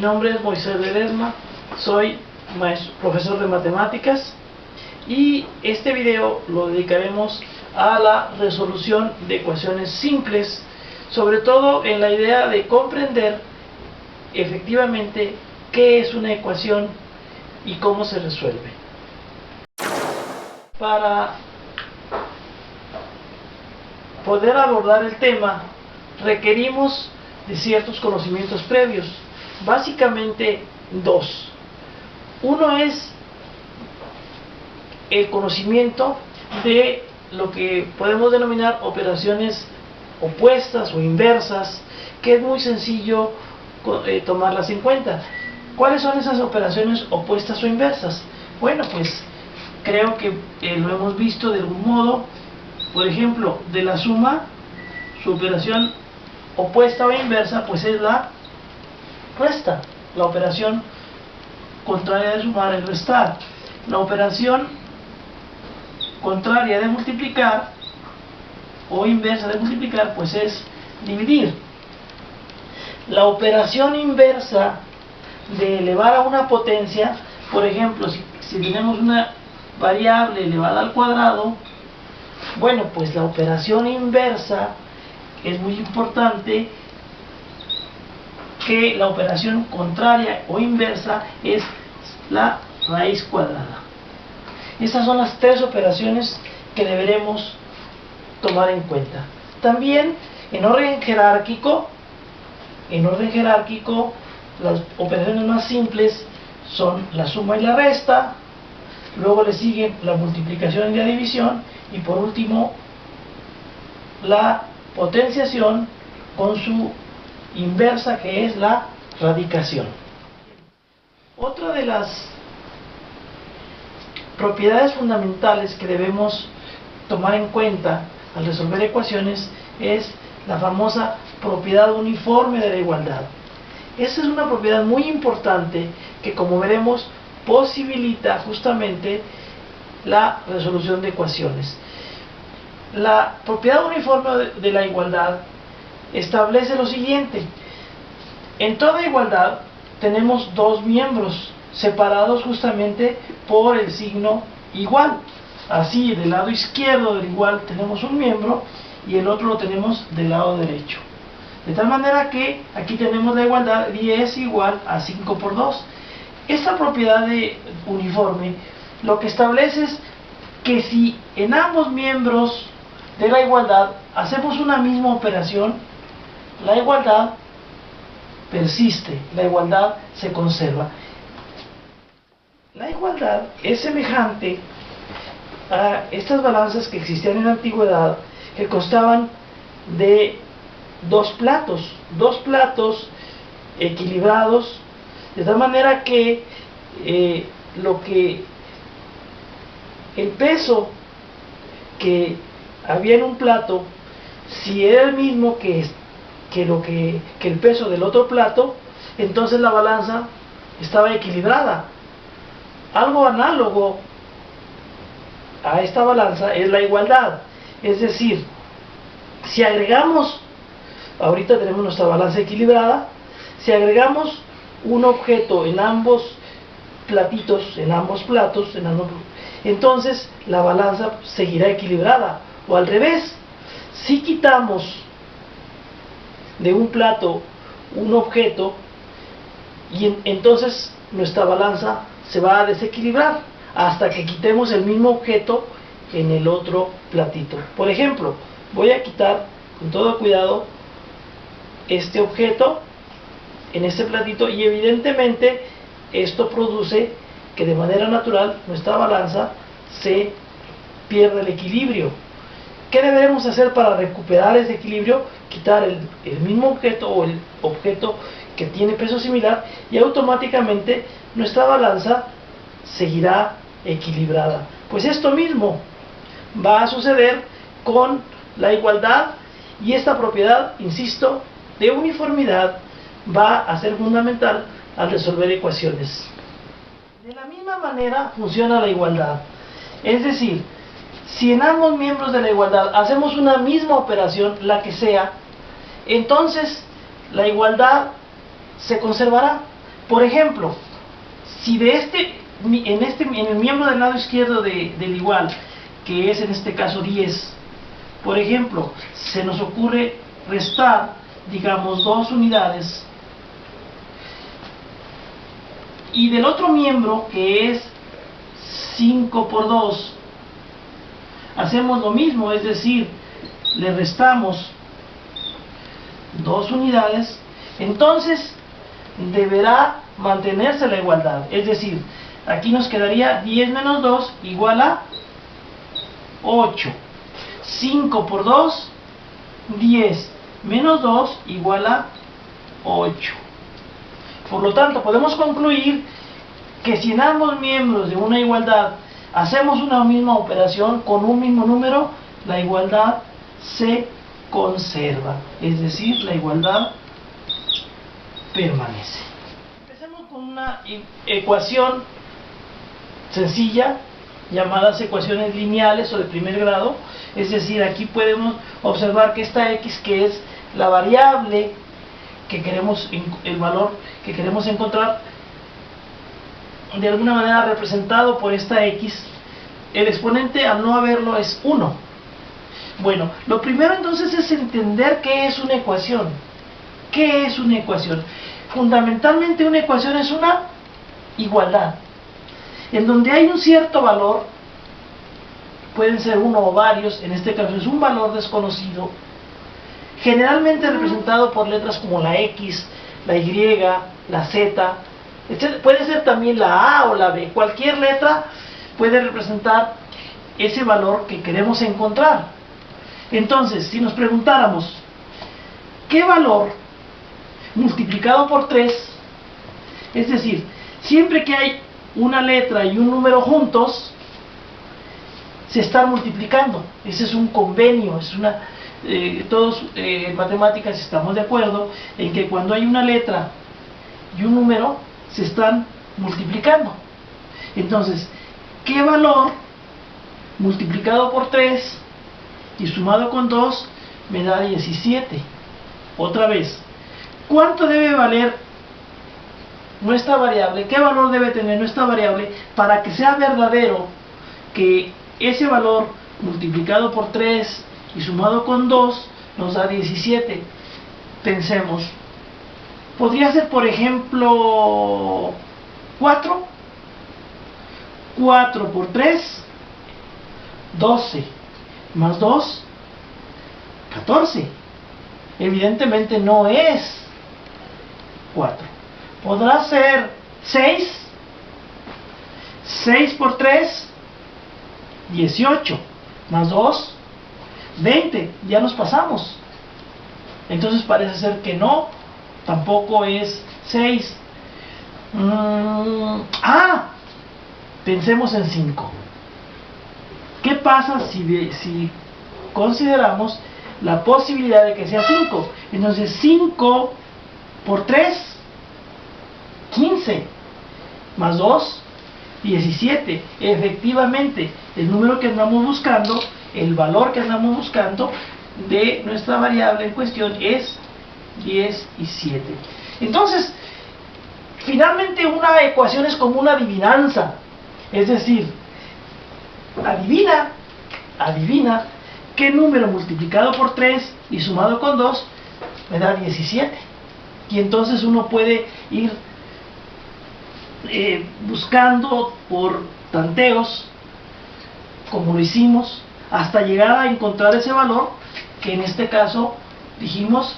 nombre es Moisés Ledesma, soy profesor de matemáticas y este video lo dedicaremos a la resolución de ecuaciones simples, sobre todo en la idea de comprender efectivamente qué es una ecuación y cómo se resuelve. Para poder abordar el tema requerimos de ciertos conocimientos previos, básicamente dos. Uno es el conocimiento de lo que podemos denominar operaciones opuestas o inversas, que es muy sencillo tomarlas en cuenta. ¿Cuáles son esas operaciones opuestas o inversas? Bueno, pues creo que lo hemos visto de algún modo. Por ejemplo, de la suma, su operación opuesta o inversa pues es la resta. La operación contraria de sumar es restar. La operación contraria de multiplicar o inversa de multiplicar pues es dividir. La operación inversa de elevar a una potencia, por ejemplo, si tenemos una variable elevada al cuadrado, bueno, pues la operación inversa es muy importante, que la operación contraria o inversa es la raíz cuadrada. Estas son las tres operaciones que deberemos tomar en cuenta. También en orden jerárquico, las operaciones más simples son la suma y la resta, luego le siguen la multiplicación y la división, y por último la potenciación con su inversa, que es la radicación. Otra de las propiedades fundamentales que debemos tomar en cuenta al resolver ecuaciones es la famosa propiedad uniforme de la igualdad. Esa es una propiedad muy importante que, como veremos, posibilita justamente la resolución de ecuaciones. La propiedad uniforme de la igualdad establece lo siguiente: en toda igualdad tenemos dos miembros separados justamente por el signo igual. Así, del lado izquierdo del igual tenemos un miembro y el otro lo tenemos del lado derecho. De tal manera que aquí tenemos la igualdad 10 igual a 5 por 2. Esta propiedad de uniforme lo que establece es que si en ambos miembros de la igualdad hacemos una misma operación, la igualdad persiste, la igualdad se conserva. La igualdad es semejante a estas balanzas que existían en la antigüedad, que constaban de dos platos equilibrados, de tal manera que el peso que había en un plato, si era el mismo que el peso del otro plato, entonces la balanza estaba equilibrada. Algo análogo a esta balanza es la igualdad. Es decir, si agregamos, ahorita tenemos nuestra balanza equilibrada, si agregamos un objeto en ambos platitos, entonces la balanza seguirá equilibrada. O al revés, si quitamos de un plato un objeto, entonces nuestra balanza se va a desequilibrar hasta que quitemos el mismo objeto en el otro platito. Por ejemplo, voy a quitar con todo cuidado este objeto en este platito y evidentemente esto produce que de manera natural nuestra balanza se pierda el equilibrio. ¿Qué debemos hacer para recuperar ese equilibrio? Quitar el mismo objeto o el objeto que tiene peso similar, y automáticamente nuestra balanza seguirá equilibrada. Pues esto mismo va a suceder con la igualdad, y esta propiedad, insisto, de uniformidad va a ser fundamental al resolver ecuaciones. De la misma manera funciona la igualdad. Es decir, si en ambos miembros de la igualdad hacemos una misma operación, la que sea, entonces la igualdad se conservará. Por ejemplo, si en el miembro del lado izquierdo del igual, que es en este caso 10, por ejemplo, se nos ocurre restar, digamos, 2 unidades, y del otro miembro, que es 5 por 2, hacemos lo mismo, es decir, le restamos 2 unidades, entonces deberá mantenerse la igualdad, es decir, aquí nos quedaría 10 menos 2 igual a 8, 5 por 2, 10 menos 2 igual a 8. Por lo tanto, podemos concluir que si en ambos miembros de una igualdad hacemos una misma operación con un mismo número, la igualdad se conserva, es decir, la igualdad permanece. Empecemos con una ecuación sencilla, llamadas ecuaciones lineales o de primer grado, es decir, aquí podemos observar que esta x, que es la variable que queremos, el valor que queremos encontrar, de alguna manera representado por esta x, el exponente al no haberlo es 1. Bueno, lo primero entonces es entender qué es una ecuación. ¿Qué es una ecuación? Fundamentalmente una ecuación es una igualdad, en donde hay un cierto valor, pueden ser uno o varios, en este caso es un valor desconocido, generalmente representado por letras como la X, la Y, la Z, etc. Puede ser también la A o la B, cualquier letra puede representar ese valor que queremos encontrar. Entonces, si nos preguntáramos, ¿qué valor multiplicado por 3? Es decir, siempre que hay una letra y un número juntos, se están multiplicando. Ese es un convenio, es una... todos en matemáticas estamos de acuerdo en que cuando hay una letra y un número, se están multiplicando. Entonces, ¿qué valor multiplicado por 3 y sumado con 2 me da 17? Otra vez, ¿cuánto debe valer nuestra variable? ¿Qué valor debe tener nuestra variable para que sea verdadero que ese valor multiplicado por 3 y sumado con 2 nos da 17? Pensemos, podría ser, por ejemplo, 4. 4 por 3, 12, más 2, 14. Evidentemente no es 4. Podrá ser 6. 6 por 3, 18, más 2, 20. Ya nos pasamos. Entonces parece ser que no, tampoco es 6. Pensemos en 5. ¿Qué pasa si consideramos la posibilidad de que sea 5? Entonces 5 por 3, 15, más 2, 17. Efectivamente, el número que andamos buscando, el valor que andamos buscando de nuestra variable en cuestión es 17. Entonces, finalmente una ecuación es como una adivinanza. Es decir, adivina qué número multiplicado por 3 y sumado con 2 me da 17. Y entonces uno puede ir buscando por tanteos, como lo hicimos, hasta llegar a encontrar ese valor, que en este caso dijimos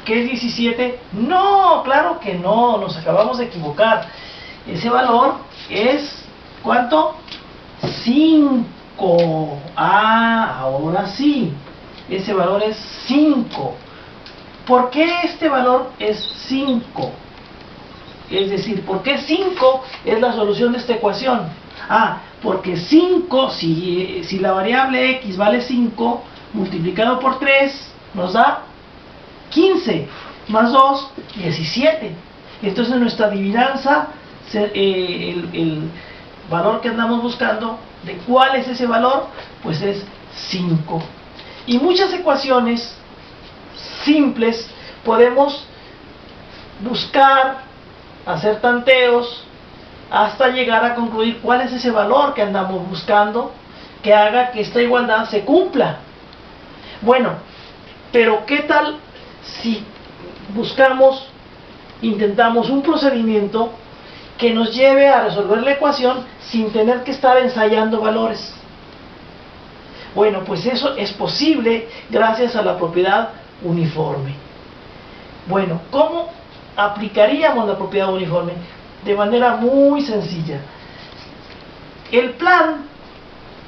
que es 17. No, claro que no, nos acabamos de equivocar. Ese valor es, ¿cuánto? 5. Ahora sí, ese valor es 5. ¿Por qué este valor es 5? Es decir, ¿por qué 5 es la solución de esta ecuación? Porque 5, si la variable x vale 5, multiplicado por 3, nos da 15, más 2, 17. Entonces nuestra adivinanza, el valor que andamos buscando, ¿de cuál es ese valor? Pues es 5. Y muchas ecuaciones simples podemos buscar hacer tanteos hasta llegar a concluir cuál es ese valor que andamos buscando que haga que esta igualdad se cumpla. Bueno, pero ¿qué tal si intentamos un procedimiento que nos lleve a resolver la ecuación sin tener que estar ensayando valores? Bueno, pues eso es posible gracias a la propiedad uniforme. Bueno, ¿cómo aplicaríamos la propiedad uniforme? De manera muy sencilla. El plan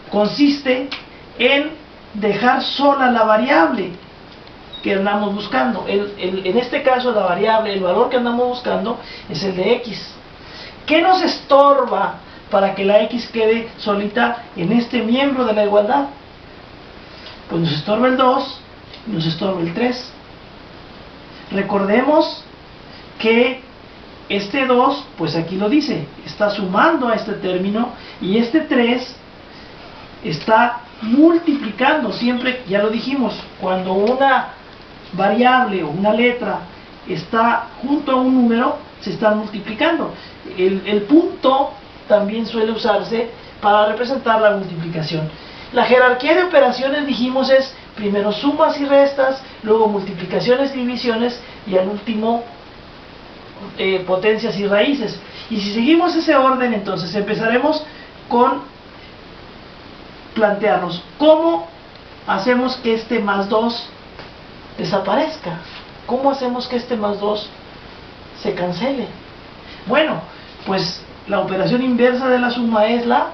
consiste en dejar sola la variable que andamos buscando. En este caso la variable, el valor que andamos buscando es el de x. ¿Qué nos estorba para que la x quede solita en este miembro de la igualdad? Pues nos estorba el 2 y nos estorba el 3. Recordemos que este 2, pues aquí lo dice, está sumando a este término, y este 3 está multiplicando. Siempre, ya lo dijimos, cuando una variable o una letra está junto a un número, se están multiplicando. El punto también suele usarse para representar la multiplicación. La jerarquía de operaciones, dijimos, es primero sumas y restas, luego multiplicaciones y divisiones, y al último potencias y raíces. Y si seguimos ese orden, entonces empezaremos con plantearnos cómo hacemos que este más 2 desaparezca. ¿Cómo hacemos que este más 2 se cancele? Bueno, pues la operación inversa de la suma es la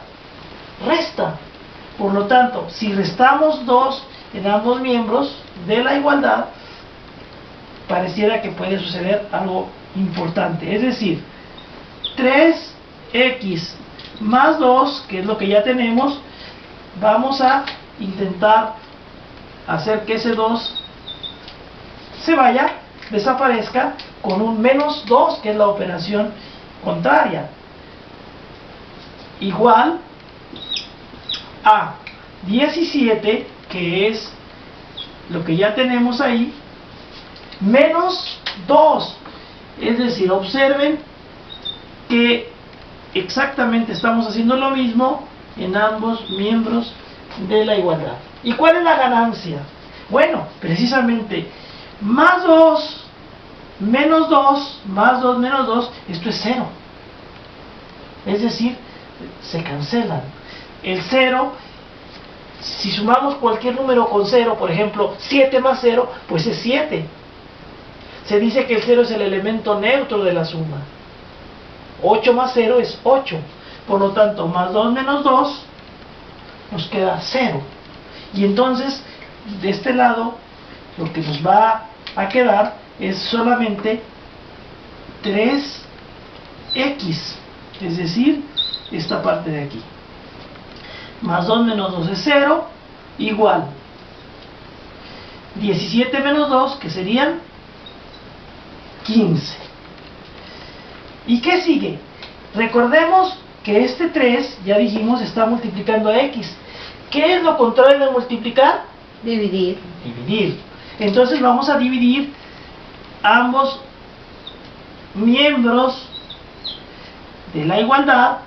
resta. Por lo tanto, si restamos 2 en ambos miembros de la igualdad, pareciera que puede suceder algo importante. Es decir, 3x más 2, que es lo que ya tenemos, vamos a intentar hacer que ese 2 se vaya, desaparezca, con un menos 2, que es la operación contraria, igual a 17, que es lo que ya tenemos ahí, menos 2. Es decir, observen que exactamente estamos haciendo lo mismo en ambos miembros de la igualdad. ¿Y cuál es la ganancia? Bueno, precisamente más 2 menos 2 más 2 menos 2, esto es 0. Es decir, se cancelan. El 0, si sumamos cualquier número con 0, por ejemplo 7 más 0, pues es 7. Se dice que el 0 es el elemento neutro de la suma. 8 más 0 es 8. Por lo tanto, más 2 menos 2 nos queda 0. Y entonces, de este lado, lo que nos va a quedar es solamente 3x. Es decir, esta parte de aquí. Más 2 menos 2 es 0, igual 17 menos 2, que serían 15. ¿Y qué sigue? Recordemos que este 3, ya dijimos, está multiplicando a x. ¿Qué es lo contrario de multiplicar? Dividir. Dividir. Entonces vamos a dividir ambos miembros de la igualdad.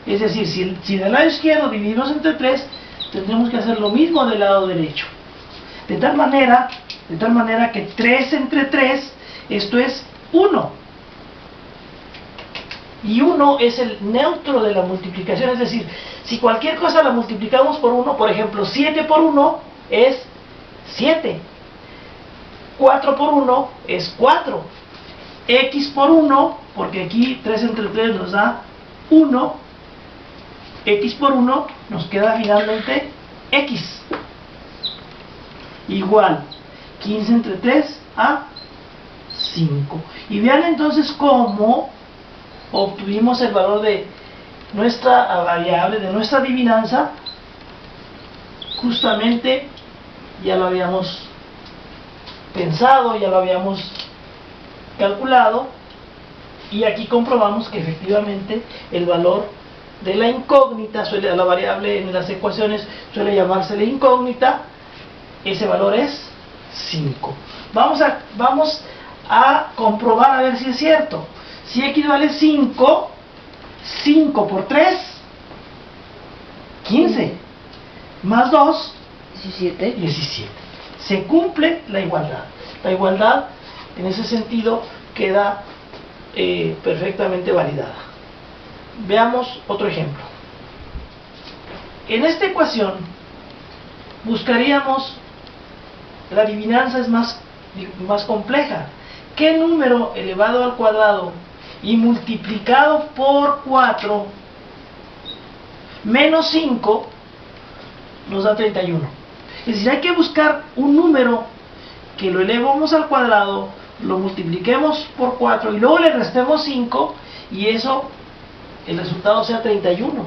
Es decir, si del lado izquierdo dividimos entre 3, tendremos que hacer lo mismo del lado derecho. De tal manera que 3 entre 3, esto es 1. Y 1 es el neutro de la multiplicación. Es decir, si cualquier cosa la multiplicamos por 1, por ejemplo, 7 por 1 es 7. 4 por 1 es 4. X por 1, porque aquí 3 entre 3 nos da 1. X por 1 nos queda finalmente X. Igual 15 entre 3 a 5. Y vean entonces cómo obtuvimos el valor de nuestra variable, de nuestra adivinanza. Justamente ya lo habíamos pensado, ya lo habíamos calculado, y aquí comprobamos que efectivamente el valor de la incógnita, la variable en las ecuaciones suele llamarse la incógnita, ese valor es 5. Vamos a comprobar a ver si es cierto. Si x vale 5, 5 por 3, 15, más 2, 17. Se cumple la igualdad. La igualdad, en ese sentido, queda perfectamente validada. Veamos otro ejemplo. En esta ecuación, buscaríamos, la adivinanza es más compleja. ¿Qué número elevado al cuadrado y multiplicado por 4 menos 5 nos da 31? Es decir, hay que buscar un número que lo elevemos al cuadrado, lo multipliquemos por 4 y luego le restemos 5 y eso, el resultado sea 31.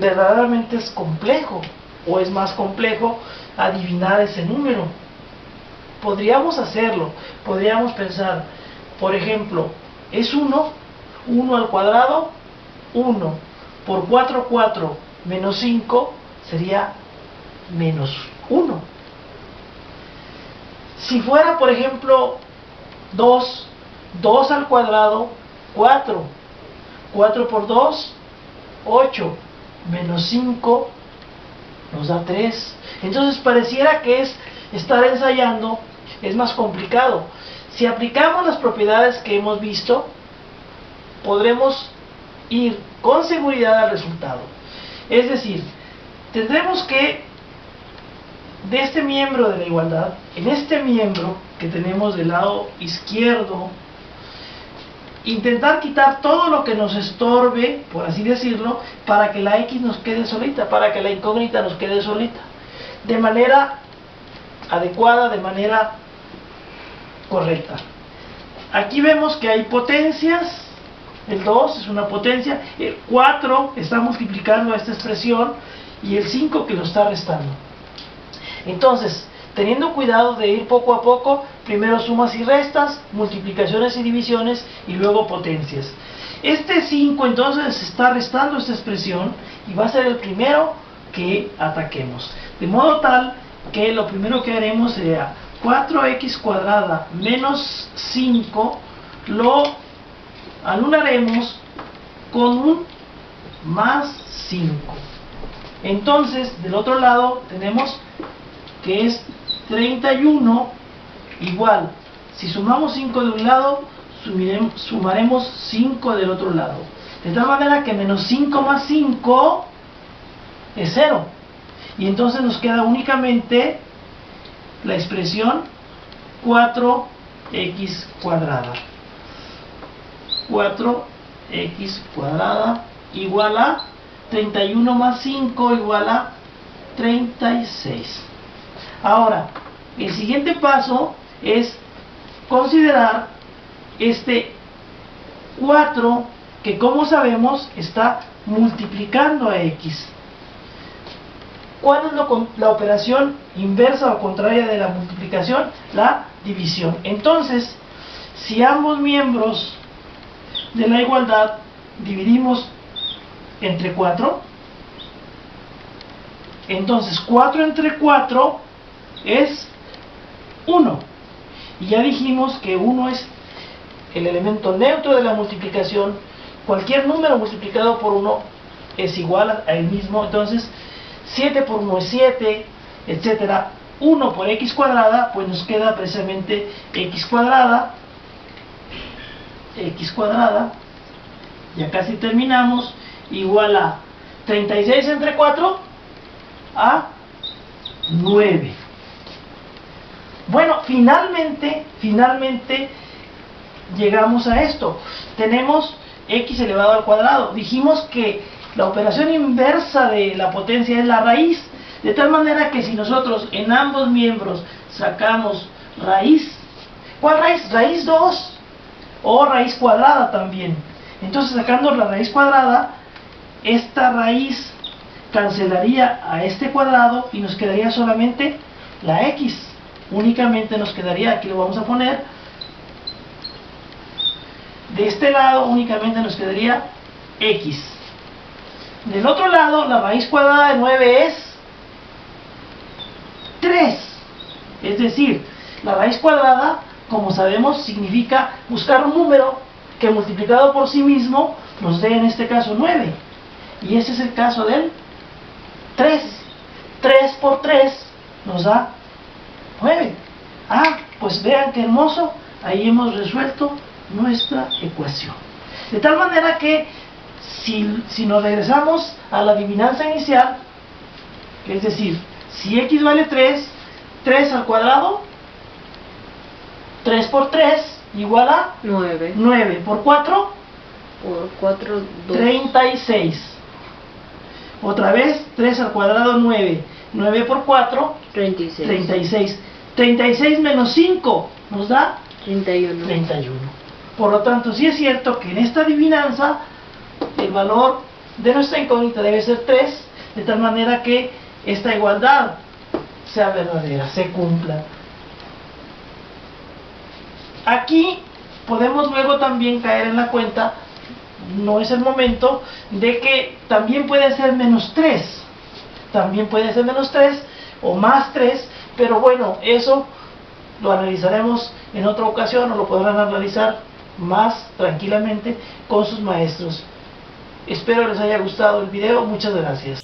Verdaderamente es complejo, o es más complejo adivinar ese número. Podríamos hacerlo, podríamos pensar, por ejemplo, es 1 al cuadrado, 1 por 4 menos 5 sería menos 1. Si fuera, por ejemplo, 2 al cuadrado, 4 por 2, 8, menos 5 nos da 3. Entonces pareciera que es estar ensayando, es más complicado. Si aplicamos las propiedades que hemos visto, podremos ir con seguridad al resultado. Es decir, tendremos que, de este miembro de la igualdad, en este miembro que tenemos del lado izquierdo, intentar quitar todo lo que nos estorbe, por así decirlo, para que la X nos quede solita, para que la incógnita nos quede solita, de manera adecuada, de manera correcta. Aquí vemos que hay potencias, el 2 es una potencia, el 4 está multiplicando esta expresión y el 5 que lo está restando. Entonces, teniendo cuidado de ir poco a poco, primero sumas y restas, multiplicaciones y divisiones y luego potencias. Este 5 entonces está restando esta expresión y va a ser el primero que ataquemos. De modo tal que lo primero que haremos será 4x cuadrada menos 5, lo anularemos con un más 5. Entonces, del otro lado tenemos que es 31 igual, si sumamos 5 de un lado, sumaremos 5 del otro lado. De tal manera que menos 5 más 5 es 0. Y entonces nos queda únicamente la expresión 4x cuadrada. 4x cuadrada igual a 31 más 5 igual a 36. Ahora, el siguiente paso es considerar este 4 que, como sabemos, está multiplicando a x. ¿Cuál es la operación inversa o contraria de la multiplicación? La división. Entonces, si ambos miembros de la igualdad dividimos entre 4, entonces 4 entre 4 es 1. Y ya dijimos que 1 es el elemento neutro de la multiplicación. Cualquier número multiplicado por 1 es igual a él mismo. Entonces 7 por 1 es 7, etcétera. 1 por x cuadrada, pues nos queda precisamente x cuadrada, ya casi terminamos, igual a 36 entre 4 a 9. Bueno, finalmente llegamos a esto. Tenemos x elevado al cuadrado. Dijimos que la operación inversa de la potencia es la raíz, de tal manera que si nosotros en ambos miembros sacamos raíz, ¿cuál raíz? Raíz 2 o raíz cuadrada también. Entonces, sacando la raíz cuadrada, esta raíz cancelaría a este cuadrado y nos quedaría solamente la x. Únicamente nos quedaría, aquí lo vamos a poner, de este lado únicamente nos quedaría x. Del otro lado, la raíz cuadrada de 9 es 3. Es decir, la raíz cuadrada, como sabemos, significa buscar un número que multiplicado por sí mismo nos dé en este caso 9. Y ese es el caso del 3. 3 por 3 nos da 9. Ah, pues vean qué hermoso, ahí hemos resuelto nuestra ecuación. De tal manera que si nos regresamos a la adivinanza inicial, es decir, si x vale 3, 3 al cuadrado, 3 por 3 igual a 9. 9 por 4, Por 4, 2. 36. Otra vez, 3 al cuadrado, 9. 9 por 4, 36. 36. 36 menos 5 nos da 31. 31. Por lo tanto, sí es cierto que en esta adivinanza el valor de nuestra incógnita debe ser 3, de tal manera que esta igualdad sea verdadera, se cumpla. Aquí podemos luego también caer en la cuenta, no es el momento, de que también puede ser menos 3. También puede ser menos 3 o más 3, pero bueno, eso lo analizaremos en otra ocasión o lo podrán analizar más tranquilamente con sus maestros. Espero les haya gustado el video, muchas gracias.